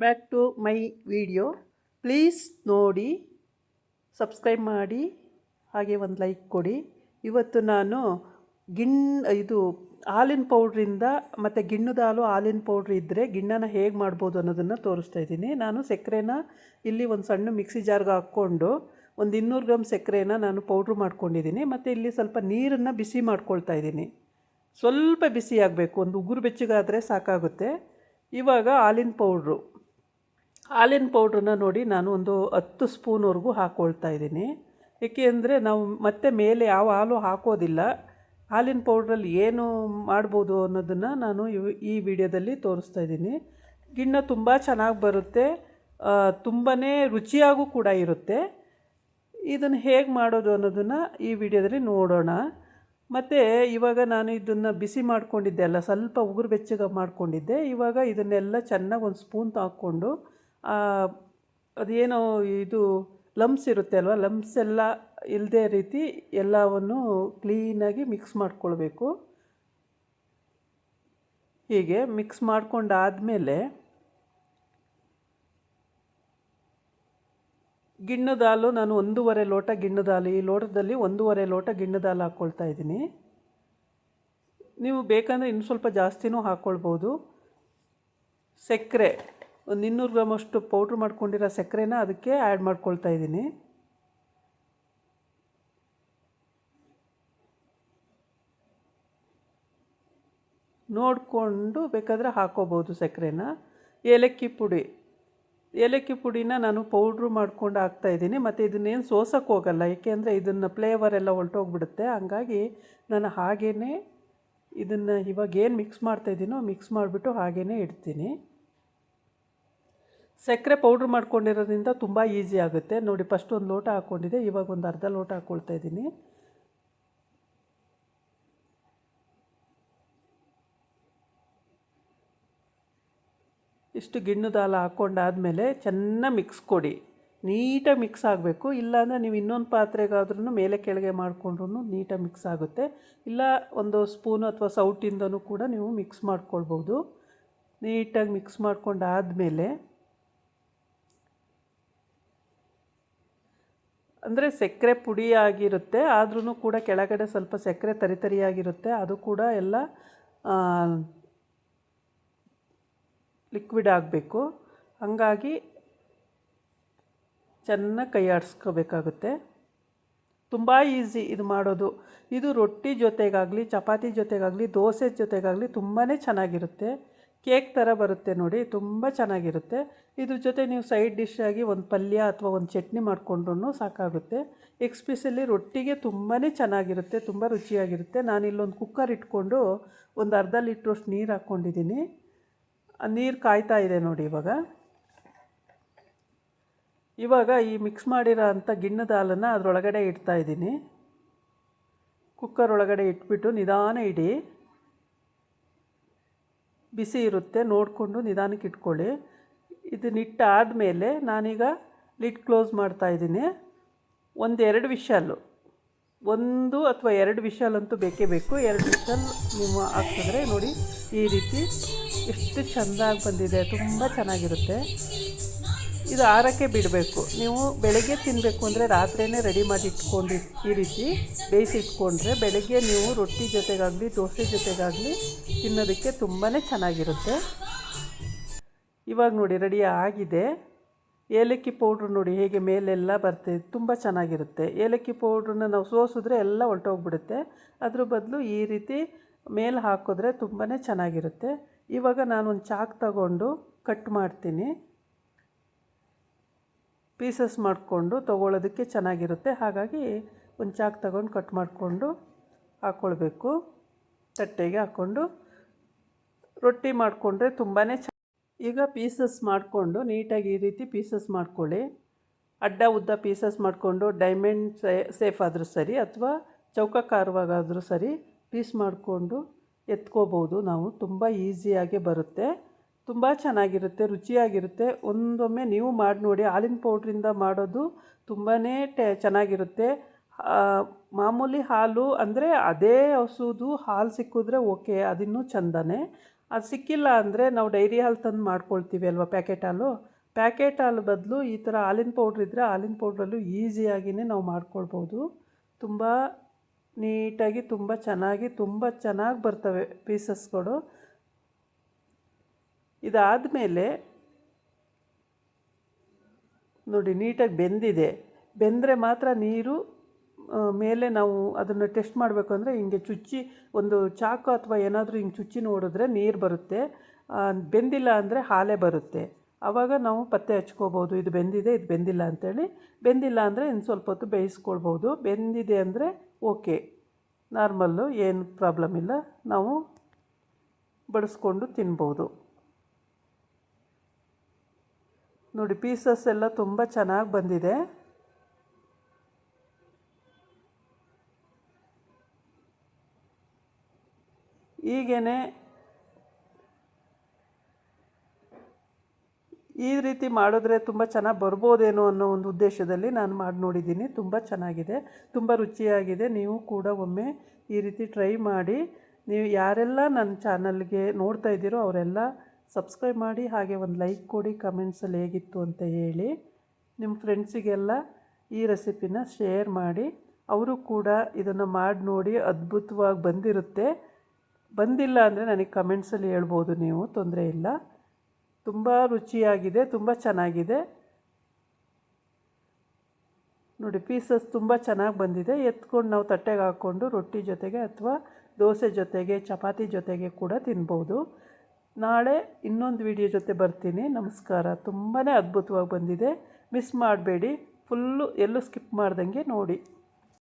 Back to my video. Please ನೋಡಿ, subscribe ಮಾಡಿ, ಹಾಗೆ ಒಂದು ಲೈಕ್ ಕೊಡಿ. ಇವತ್ತು ನಾನು ಇದು ಹಾಲಿನ ಪೌಡ್ರಿಂದ ಮತ್ತು ಗಿಣ್ಣದ ಹಾಲಿನ ಪೌಡ್ರ್ ಇದ್ದರೆ ಗಿಣ್ಣನ ಹೇಗೆ ಮಾಡ್ಬೋದು ಅನ್ನೋದನ್ನು ತೋರಿಸ್ತಾ ಇದ್ದೀನಿ. ನಾನು ಸಕ್ಕರೆನ ಇಲ್ಲಿ ಒಂದು ಸಣ್ಣ ಮಿಕ್ಸಿ ಜಾರ್ಗೆ ಹಾಕ್ಕೊಂಡು ಒಂದು 200 ಗ್ರಾಮ್ ಸಕ್ಕರೆನ ನಾನು ಪೌಡ್ರ್ ಮಾಡ್ಕೊಂಡಿದ್ದೀನಿ. ಮತ್ತು ಇಲ್ಲಿ ಸ್ವಲ್ಪ ನೀರನ್ನು ಬಿಸಿ ಮಾಡ್ಕೊಳ್ತಾ ಇದ್ದೀನಿ. ಸ್ವಲ್ಪ ಬಿಸಿ ಆಗಬೇಕು, ಒಂದು ಉಗುರು ಬೆಚ್ಚಗಾದರೆ ಸಾಕಾಗುತ್ತೆ. ಇವಾಗ ಹಾಲಿನ ಪೌಡ್ರನ್ನ ನೋಡಿ ನಾನು ಒಂದು 10 ಸ್ಪೂನ್ವರೆಗೂ ಹಾಕ್ಕೊಳ್ತಾ ಇದ್ದೀನಿ. ಏಕೆ ಅಂದರೆ ನಾವು ಮತ್ತೆ ಮೇಲೆ ಯಾವ ಹಾಲು ಹಾಕೋದಿಲ್ಲ. ಹಾಲಿನ ಪೌಡ್ರಲ್ಲಿ ಏನು ಮಾಡ್ಬೋದು ಅನ್ನೋದನ್ನು ನಾನು ಈ ವಿಡಿಯೋದಲ್ಲಿ ತೋರಿಸ್ತಾ ಇದ್ದೀನಿ. ಗಿಣ್ಣ ತುಂಬ ಚೆನ್ನಾಗಿ ಬರುತ್ತೆ, ತುಂಬಾ ರುಚಿಯಾಗೂ ಕೂಡ ಇರುತ್ತೆ. ಇದನ್ನು ಹೇಗೆ ಮಾಡೋದು ಅನ್ನೋದನ್ನು ಈ ವಿಡಿಯೋದಲ್ಲಿ ನೋಡೋಣ. ಮತ್ತು ಇವಾಗ ನಾನು ಇದನ್ನು ಬಿಸಿ ಮಾಡ್ಕೊಂಡಿದ್ದೆ ಅಲ್ಲ, ಸ್ವಲ್ಪ ಉಗುರು ಬೆಚ್ಚಗೆ ಮಾಡ್ಕೊಂಡಿದ್ದೆ. ಇವಾಗ ಇದನ್ನೆಲ್ಲ ಚೆನ್ನಾಗಿ ಒಂದು ಸ್ಪೂನ್ ಹಾಕ್ಕೊಂಡು ಅದೇನೋ ಇದು ಲಮ್ಸ್ ಇರುತ್ತೆ ಅಲ್ವ, ಲಮ್ಸ್ ಎಲ್ಲ ಇಲ್ಲದೇ ರೀತಿ ಎಲ್ಲವನ್ನು ಕ್ಲೀನಾಗಿ ಮಿಕ್ಸ್ ಮಾಡ್ಕೊಳ್ಬೇಕು. ಹೀಗೆ ಮಿಕ್ಸ್ ಮಾಡ್ಕೊಂಡಾದಮೇಲೆ ಗಿಣ್ಣದ ಹಾಲು ನಾನು 1.5 ಲೋಟ ಗಿಣ್ಣದ ಹಾಲು, ಈ ಲೋಟದಲ್ಲಿ 1.5 ಲೋಟ ಗಿಣ್ಣದ ಹಾಲು ಹಾಕ್ಕೊಳ್ತಾ ಇದ್ದೀನಿ. ನೀವು ಬೇಕಂದರೆ ಇನ್ನು ಸ್ವಲ್ಪ ಜಾಸ್ತಿನೂ ಹಾಕ್ಕೊಳ್ಬೋದು. ಸಕ್ಕರೆ ಒಂದು 200 ಗ್ರಾಮಷ್ಟು ಪೌಡ್ರ್ ಮಾಡ್ಕೊಂಡಿರೋ ಸಕ್ಕರೆನ ಅದಕ್ಕೆ ಆ್ಯಡ್ ಮಾಡ್ಕೊಳ್ತಾ ಇದ್ದೀನಿ. ನೋಡಿಕೊಂಡು ಬೇಕಾದರೆ ಹಾಕ್ಕೋಬೋದು ಸಕ್ಕರೆನ. ಏಲಕ್ಕಿ ಪುಡಿನ ನಾನು ಪೌಡ್ರು ಮಾಡ್ಕೊಂಡು ಹಾಕ್ತಾಯಿದ್ದೀನಿ. ಮತ್ತು ಇದನ್ನೇನು ಸೋಸೋಕ್ಕೆ ಹೋಗಲ್ಲ, ಏಕೆಂದರೆ ಇದನ್ನು ಫ್ಲೇವರ್ ಎಲ್ಲ ಹೊರಟೋಗ್ಬಿಡುತ್ತೆ. ಹಂಗಾಗಿ ನಾನು ಹಾಗೇ ಇದನ್ನು ಇವಾಗ ಏನು ಮಿಕ್ಸ್ ಮಾಡ್ತಾಯಿದ್ದೀನೋ ಮಿಕ್ಸ್ ಮಾಡಿಬಿಟ್ಟು ಹಾಗೇ ಇಡ್ತೀನಿ. ಸಕ್ಕರೆ ಪೌಡ್ರ್ ಮಾಡ್ಕೊಂಡಿರೋದ್ರಿಂದ ತುಂಬ ಈಸಿ ಆಗುತ್ತೆ. ನೋಡಿ, ಫಸ್ಟ್ ಒಂದು ಲೋಟ ಹಾಕ್ಕೊಂಡಿದ್ದೆ, ಇವಾಗ ಒಂದು ಅರ್ಧ ಲೋಟ ಹಾಕ್ಕೊಳ್ತಾ ಇದ್ದೀನಿ. ಇಷ್ಟು ಗಿಣ್ಣದ ಹಾಲು ಹಾಕ್ಕೊಂಡಾದಮೇಲೆ ಚೆನ್ನಾಗಿ ಮಿಕ್ಸ್ ಕೊಡಿ, ನೀಟಾಗಿ ಮಿಕ್ಸ್ ಆಗಬೇಕು. ಇಲ್ಲಾಂದರೆ ನೀವು ಇನ್ನೊಂದು ಪಾತ್ರೆಗಾದ್ರೂ ಮೇಲೆ ಕೆಳಗೆ ಮಾಡಿಕೊಂಡ್ರೂ ನೀಟಾಗಿ ಮಿಕ್ಸ್ ಆಗುತ್ತೆ. ಇಲ್ಲ ಒಂದು ಸ್ಪೂನು ಅಥವಾ ಸೌಟಿಂದನೂ ಕೂಡ ನೀವು ಮಿಕ್ಸ್ ಮಾಡ್ಕೊಳ್ಬೋದು. ನೀಟಾಗಿ ಮಿಕ್ಸ್ ಮಾಡ್ಕೊಂಡಾದಮೇಲೆ, ಅಂದರೆ ಸಕ್ಕರೆ ಪುಡಿ ಆಗಿರುತ್ತೆ, ಆದ್ರೂ ಕೂಡ ಕೆಳಗಡೆ ಸ್ವಲ್ಪ ಸಕ್ಕರೆ ತರಿಯಾಗಿರುತ್ತೆ. ಅದು ಕೂಡ ಎಲ್ಲ ಲಿಕ್ವಿಡ್ ಆಗಬೇಕು. ಹಾಗಾಗಿ ಚೆನ್ನಾಗಿ ಕೈ ಆಡಿಸ್ಕೋಬೇಕಾಗುತ್ತೆ. ತುಂಬ ಈಸಿ ಇದು ಮಾಡೋದು. ಇದು ರೊಟ್ಟಿ ಜೊತೆಗಾಗಲಿ, ಚಪಾತಿ ಜೊತೆಗಾಗಲಿ, ದೋಸೆ ಜೊತೆಗಾಗಲಿ ತುಂಬಾ ಚೆನ್ನಾಗಿರುತ್ತೆ. ಕೇಕ್ ಥರ ಬರುತ್ತೆ ನೋಡಿ, ತುಂಬ ಚೆನ್ನಾಗಿರುತ್ತೆ. ಇದ್ರ ಜೊತೆ ನೀವು ಸೈಡ್ ಡಿಶ್ ಆಗಿ ಒಂದು ಪಲ್ಯ ಅಥವಾ ಒಂದು ಚಟ್ನಿ ಮಾಡಿಕೊಂಡ್ರೂ ಸಾಕಾಗುತ್ತೆ. ಎಕ್ಸ್ಪೆಷಲಿ ರೊಟ್ಟಿಗೆ ತುಂಬಾ ಚೆನ್ನಾಗಿರುತ್ತೆ, ತುಂಬ ರುಚಿಯಾಗಿರುತ್ತೆ. ನಾನಿಲ್ಲೊಂದು ಕುಕ್ಕರ್ ಇಟ್ಕೊಂಡು ಒಂದು ಅರ್ಧ ಲೀಟ್ರಷ್ಟು ನೀರು ಹಾಕ್ಕೊಂಡಿದ್ದೀನಿ. ಆ ನೀರು ಕಾಯ್ತಾ ಇದೆ ನೋಡಿ. ಇವಾಗ ಈ ಮಿಕ್ಸ್ ಮಾಡಿರೋ ಅಂಥ ಗಿಣ್ಣದ ಹಾಲನ್ನು ಅದರೊಳಗಡೆ ಇಡ್ತಾಯಿದ್ದೀನಿ. ಕುಕ್ಕರ್ ಒಳಗಡೆ ಇಟ್ಬಿಟ್ಟು ನಿಧಾನ ಇಡಿ, ಬಿಸಿ ಇರುತ್ತೆ, ನೋಡಿಕೊಂಡು ನಿಧಾನಕ್ಕೆ ಇಟ್ಕೊಳ್ಳಿ. ಇದನ್ನಿಟ್ಟಾದಮೇಲೆ ನಾನೀಗ ಲಿಡ್ ಕ್ಲೋಸ್ ಮಾಡ್ತಾಯಿದ್ದೀನಿ. 1-2 ವಿಷಲ್ಲು, 1 ಅಥವಾ 2 ವಿಷಲಂತೂ ಬೇಕೇ ಬೇಕು. 2 ವಿಷಲ್ ನೀವು ಹಾಕಿದ್ರೆ ನೋಡಿ ಈ ರೀತಿ ಎಷ್ಟು ಚೆಂದಾಗಿ ಬಂದಿದೆ, ತುಂಬ ಚೆನ್ನಾಗಿರುತ್ತೆ. ಇದು ಆರಕ್ಕೆ ಬಿಡಬೇಕು. ನೀವು ಬೆಳಗ್ಗೆ ತಿನ್ನಬೇಕು ಅಂದರೆ ರಾತ್ರಿಯೇ ರೆಡಿ ಮಾಡಿ ಇಟ್ಕೊಂಡು ಈ ರೀತಿ ಬೇಯಿಸಿ ಇಟ್ಕೊಂಡ್ರೆ ಬೆಳಗ್ಗೆ ನೀವು ರೊಟ್ಟಿ ಜೊತೆಗಾಗಲಿ ದೋಸೆ ಜೊತೆಗಾಗಲಿ ತಿನ್ನೋದಕ್ಕೆ ತುಂಬಾ ಚೆನ್ನಾಗಿರುತ್ತೆ. ಇವಾಗ ನೋಡಿ ರೆಡಿ ಆಗಿದೆ. ಏಲಕ್ಕಿ ಪೌಡ್ರು ನೋಡಿ ಹೇಗೆ ಮೇಲೆಲ್ಲ ಬರ್ತಿದೆ, ತುಂಬ ಚೆನ್ನಾಗಿರುತ್ತೆ. ಏಲಕ್ಕಿ ಪೌಡ್ರನ್ನ ನಾವು ಸೋಸಿದ್ರೆ ಎಲ್ಲ ಹೊರಟೋಗ್ಬಿಡುತ್ತೆ. ಅದ್ರ ಬದಲು ಈ ರೀತಿ ಮೇಲೆ ಹಾಕಿದ್ರೆ ತುಂಬಾ ಚೆನ್ನಾಗಿರುತ್ತೆ. ಇವಾಗ ನಾನೊಂದು ಚಾಕು ತಗೊಂಡು ಕಟ್ ಮಾಡ್ತೀನಿ. ಪೀಸಸ್ ಮಾಡಿಕೊಂಡು ತೊಗೊಳ್ಳೋದಕ್ಕೆ ಚೆನ್ನಾಗಿರುತ್ತೆ. ಹಾಗಾಗಿ ಒಂದು ಚಾಕು ತಗೊಂಡು ಕಟ್ ಮಾಡಿಕೊಂಡು ಹಾಕ್ಕೊಳ್ಬೇಕು. ತಟ್ಟೆಗೆ ಹಾಕ್ಕೊಂಡು ರೊಟ್ಟಿ ಮಾಡಿಕೊಂಡ್ರೆ ತುಂಬಾ ಈಗ ಪೀಸಸ್ ಮಾಡಿಕೊಂಡು ನೀಟಾಗಿ ಈ ರೀತಿ ಪೀಸಸ್ ಮಾಡ್ಕೊಳ್ಳಿ. ಅಡ್ಡ ಉದ್ದ ಪೀಸಸ್ ಮಾಡಿಕೊಂಡು ಡೈಮಂಡ್ ಸೇಫ್ ಆದರೂ ಸರಿ ಅಥವಾ ಚೌಕಾಕಾರವಾಗಾದರೂ ಸರಿ ಪೀಸ್ ಮಾಡಿಕೊಂಡು ಎತ್ಕೋಬೋದು ನಾವು. ತುಂಬ ಈಸಿಯಾಗಿ ಬರುತ್ತೆ, ತುಂಬ ಚೆನ್ನಾಗಿರುತ್ತೆ, ರುಚಿಯಾಗಿರುತ್ತೆ. ಒಂದೊಮ್ಮೆ ನೀವು ಮಾಡಿ ನೋಡಿ. ಹಾಲಿನ ಪೌಡ್ರಿಂದ ಮಾಡೋದು ತುಂಬಾ ಚೆನ್ನಾಗಿರುತ್ತೆ. ಮಾಮೂಲಿ ಹಾಲು ಅಂದರೆ ಅದೇ ಹಸುದು ಹಾಲು ಸಿಕ್ಕಿದ್ರೆ ಓಕೆ, ಅದಿನ್ನೂ ಚಂದನೇ. ಅದು ಸಿಕ್ಕಿಲ್ಲ ಅಂದರೆ ನಾವು ಡೈರಿ ಹಾಲು ತಂದು ಮಾಡ್ಕೊಳ್ತೀವಿ ಅಲ್ವ, ಪ್ಯಾಕೆಟ್ ಹಾಲು ಬದಲು ಈ ಥರ ಹಾಲಿನ ಪೌಡ್ರ್ ಇದ್ದರೆ ಹಾಲಿನ ಪೌಡ್ರಲ್ಲೂ ಈಸಿಯಾಗಿಯೇ ನಾವು ಮಾಡ್ಕೊಳ್ಬೋದು. ತುಂಬ ನೀಟಾಗಿ ತುಂಬ ಚೆನ್ನಾಗಿ ಬರ್ತವೆ ಪೀಸಸ್ಗಳು. ಇದಾದಮೇಲೆ ನೋಡಿ ನೀಟಾಗಿ ಬೆಂದರೆ ಮಾತ್ರ ನೀರು ಮೇಲೆ ನಾವು ಅದನ್ನು ಟೆಸ್ಟ್ ಮಾಡಬೇಕು. ಅಂದರೆ ಹಿಂಗೆ ಚುಚ್ಚಿ ಒಂದು ಚಾಕು ಅಥವಾ ಏನಾದರೂ ಹಿಂಗೆ ಚುಚ್ಚಿ ನೋಡಿದ್ರೆ ನೀರು ಬರುತ್ತೆ. ಬೆಂದಿಲ್ಲ ಅಂದರೆ ಹಾಲೇ ಬರುತ್ತೆ. ಆವಾಗ ನಾವು ಪತ್ತೆ ಹಚ್ಕೋಬೋದು ಇದು ಬೆಂದಿದೆ ಇದು ಬೆಂದಿಲ್ಲ ಅಂಥೇಳಿ. ಬೆಂದಿಲ್ಲ ಅಂದರೆ ಇನ್ನು ಸ್ವಲ್ಪ ಹೊತ್ತು ಬೇಯಿಸ್ಕೊಳ್ಬೋದು. ಬೆಂದಿದೆ ಅಂದರೆ ಓಕೆ, ನಾರ್ಮಲ್ಲು, ಏನು ಪ್ರಾಬ್ಲಮ್ ಇಲ್ಲ, ನಾವು ಬಡಿಸ್ಕೊಂಡು ತಿನ್ಬೋದು. ನೋಡಿ ಪೀಸಸ್ ಎಲ್ಲ ತುಂಬ ಚೆನ್ನಾಗಿ ಬಂದಿದೆ. ಹೀಗೇ ಈ ರೀತಿ ಮಾಡಿದ್ರೆ ತುಂಬ ಚೆನ್ನಾಗಿ ಬರ್ಬೋದೇನೋ ಅನ್ನೋ ಒಂದು ಉದ್ದೇಶದಲ್ಲಿ ನಾನು ಮಾಡಿ ನೋಡಿದ್ದೀನಿ. ತುಂಬ ಚೆನ್ನಾಗಿದೆ, ತುಂಬ ರುಚಿಯಾಗಿದೆ. ನೀವು ಕೂಡ ಒಮ್ಮೆ ಈ ರೀತಿ ಟ್ರೈ ಮಾಡಿ. ನೀವು ಯಾರೆಲ್ಲ ನನ್ನ ಚಾನಲ್ಗೆ ನೋಡ್ತಾ ಇದ್ದೀರೋ ಅವರೆಲ್ಲ ಸಬ್ಸ್ಕ್ರೈಬ್ ಮಾಡಿ, ಹಾಗೆ ಒಂದು ಲೈಕ್ ಕೊಡಿ, ಕಮೆಂಟ್ಸಲ್ಲಿ ಹೇಗಿತ್ತು ಅಂತ ಹೇಳಿ. ನಿಮ್ಮ ಫ್ರೆಂಡ್ಸಿಗೆಲ್ಲ ಈ ರೆಸಿಪಿನ ಶೇರ್ ಮಾಡಿ. ಅವರು ಕೂಡ ಇದನ್ನು ಮಾಡಿ ನೋಡಿ, ಅದ್ಭುತವಾಗಿ ಬಂದಿರುತ್ತೆ. ಬಂದಿಲ್ಲ ಅಂದರೆ ನನಗೆ ಕಮೆಂಟ್ಸಲ್ಲಿ ಹೇಳ್ಬೋದು ನೀವು, ತೊಂದರೆ ಇಲ್ಲ. ತುಂಬ ರುಚಿಯಾಗಿದೆ, ತುಂಬ ಚೆನ್ನಾಗಿದೆ. ನೋಡಿ ಪೀಸಸ್ ತುಂಬ ಚೆನ್ನಾಗಿ ಬಂದಿದೆ. ಎತ್ಕೊಂಡು ನಾವು ತಟ್ಟೆಗೆ ಹಾಕ್ಕೊಂಡು ರೊಟ್ಟಿ ಜೊತೆಗೆ ಅಥವಾ ದೋಸೆ ಜೊತೆಗೆ, ಚಪಾತಿ ಜೊತೆಗೆ ಕೂಡ ತಿನ್ಬೋದು. ನಾಳೆ ಇನ್ನೊಂದು ವಿಡಿಯೋ ಜೊತೆ ಬರ್ತೀನಿ. ನಮಸ್ಕಾರ. ತುಂಬಾ ಅದ್ಭುತವಾಗಿ ಬಂದಿದೆ. ಮಿಸ್ ಮಾಡಬೇಡಿ, ಫುಲ್ಲು ಎಲ್ಲೂ ಸ್ಕಿಪ್ ಮಾಡ್ದಂಗೆ ನೋಡಿ.